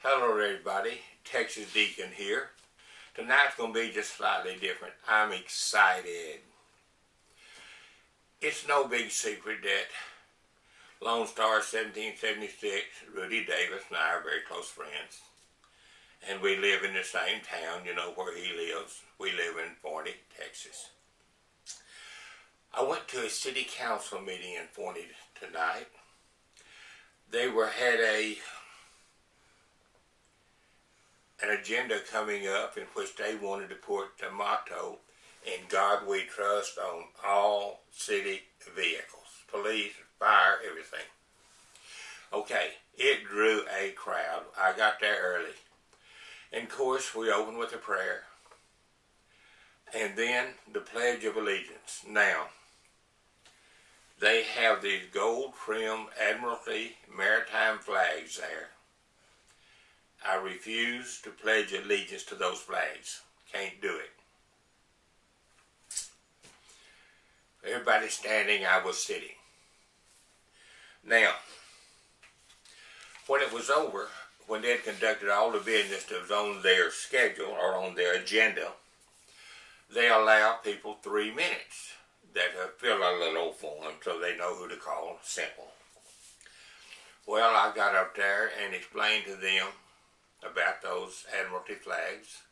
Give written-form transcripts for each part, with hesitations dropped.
Hello everybody, Texas Deacon here. Tonight's going to be just slightly different. I'm excited. It's no big secret that Lone Star 1776, Rudy Davis and I are very close friends. And we live in the same town, you know where he lives. We live in Forney, Texas. I went to a city council meeting in Forney tonight. They had an agenda coming up in which they wanted to put the motto, "In God We Trust," on all city vehicles, police, fire, everything. Okay, it drew a crowd. I got there early. And of course, we opened with a prayer. And then the Pledge of Allegiance. Now, they have these gold-trimmed Admiralty maritime flags there. I refuse to pledge allegiance to those flags. Can't do it. Everybody standing, I was sitting. Now, when it was over, when they had conducted all the business that was on their schedule or on their agenda, they allow people 3 minutes that fill out a little form so they know who to call. Simple. Well, I got up there and explained to them about those Admiralty flags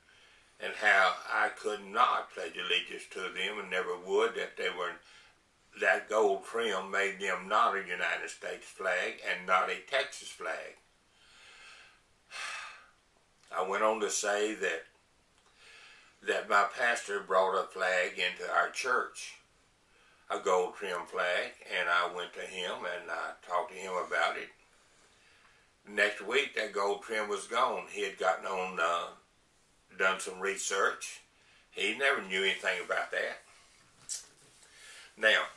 and how I could not pledge allegiance to them and never would, that gold trim made them not a United States flag and not a Texas flag. I went on to say that my pastor brought a flag into our church, a gold trim flag, and I went to him and I talked to him about it. Next week, that gold trim was gone. He had gotten on, done some research. He never knew anything about that. Now,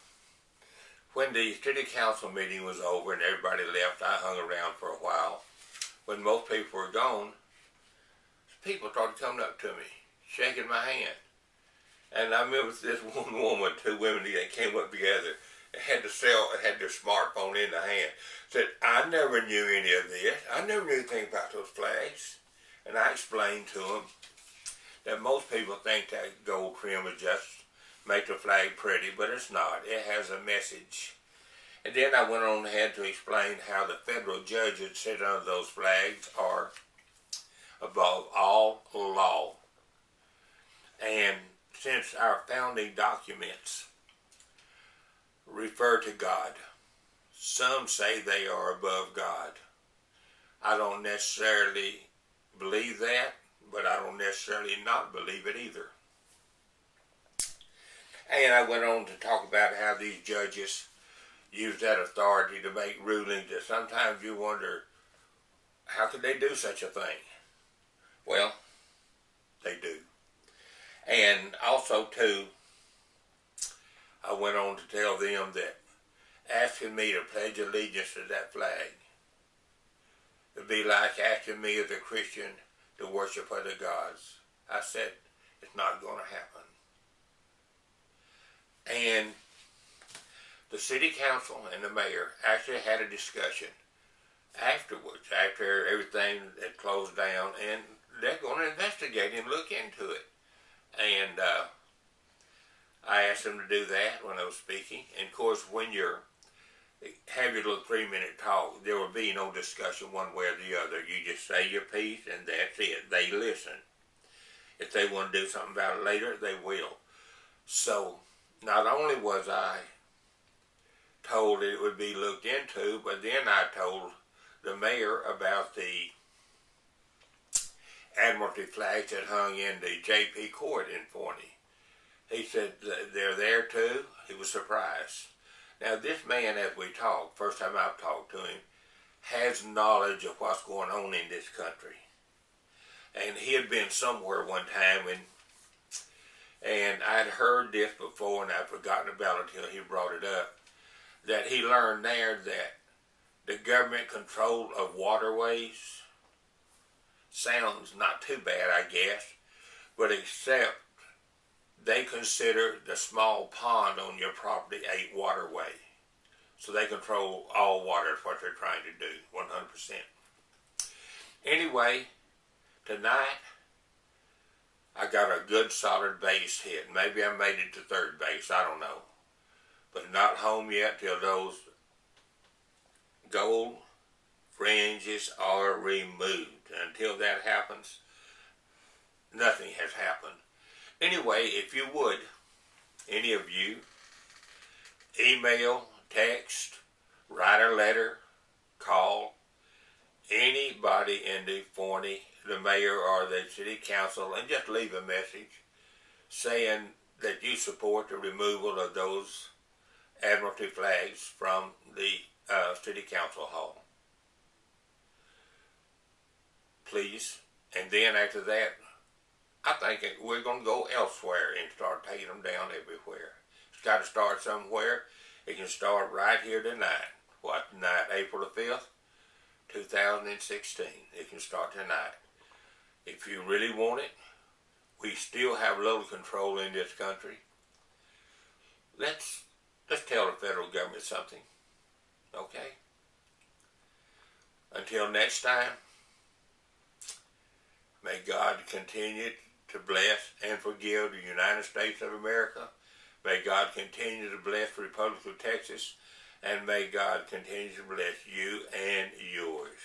when the city council meeting was over and everybody left, I hung around for a while. When most people were gone, people started coming up to me, shaking my hand. And I remember this one woman, 2 women that came up together, had their smartphone in the hand, said, "I never knew any of this. I never knew anything about those flags." And I explained to them that most people think that gold trim is just make the flag pretty, but it's not. It has a message. And then I went on ahead to explain how the federal judge that sit under those flags are above all law. And since our founding documents refer to God, some say they are above God. I don't necessarily believe that, but I don't necessarily not believe it either. And I went on to talk about how these judges use that authority to make rulings that sometimes you wonder, how could they do such a thing? Well, they do. And also, too, I went on to tell them that asking me to pledge allegiance to that flag would be like asking me as a Christian to worship other gods. I said, it's not going to happen. And the city council and the mayor actually had a discussion afterwards, after everything had closed down, and they're going to investigate and look into it. And I asked them to do that when I was speaking. And of course, when you have your little 3-minute talk, there will be no discussion one way or the other. You just say your piece and that's it. They listen. If they want to do something about it later, they will. So not only was I told that it would be looked into, but then I told the mayor about the Admiralty flags that hung in the JP court in Forney. He said they're there too. He was surprised. Now this man, as we talked, first time I've talked to him, has knowledge of what's going on in this country. And he had been somewhere one time, and I'd heard this before and I'd forgotten about it until he brought it up, that he learned there that the government control of waterways sounds not too bad, I guess, but except they consider the small pond on your property a waterway. So they control all water is what they're trying to do, 100%. Anyway, tonight, I got a good solid base hit. Maybe I made it to third base, I don't know. But not home yet till those gold fringes are removed. Until that happens, nothing has happened. Anyway, if you would, any of you, email, text, write a letter, call anybody in the Forney, the mayor or the city council, and just leave a message saying that you support the removal of those Admiralty flags from the city council hall. Please. And then after that, I think we're going to go elsewhere and start taking them down everywhere. It's got to start somewhere. It can start right here tonight. What, tonight, April the 5th, 2016. It can start tonight. If you really want it, we still have little control in this country. Let's tell the federal government something, okay? Until next time, may God continue to bless and forgive the United States of America. May God continue to bless the Republic of Texas. And may God continue to bless you and yours.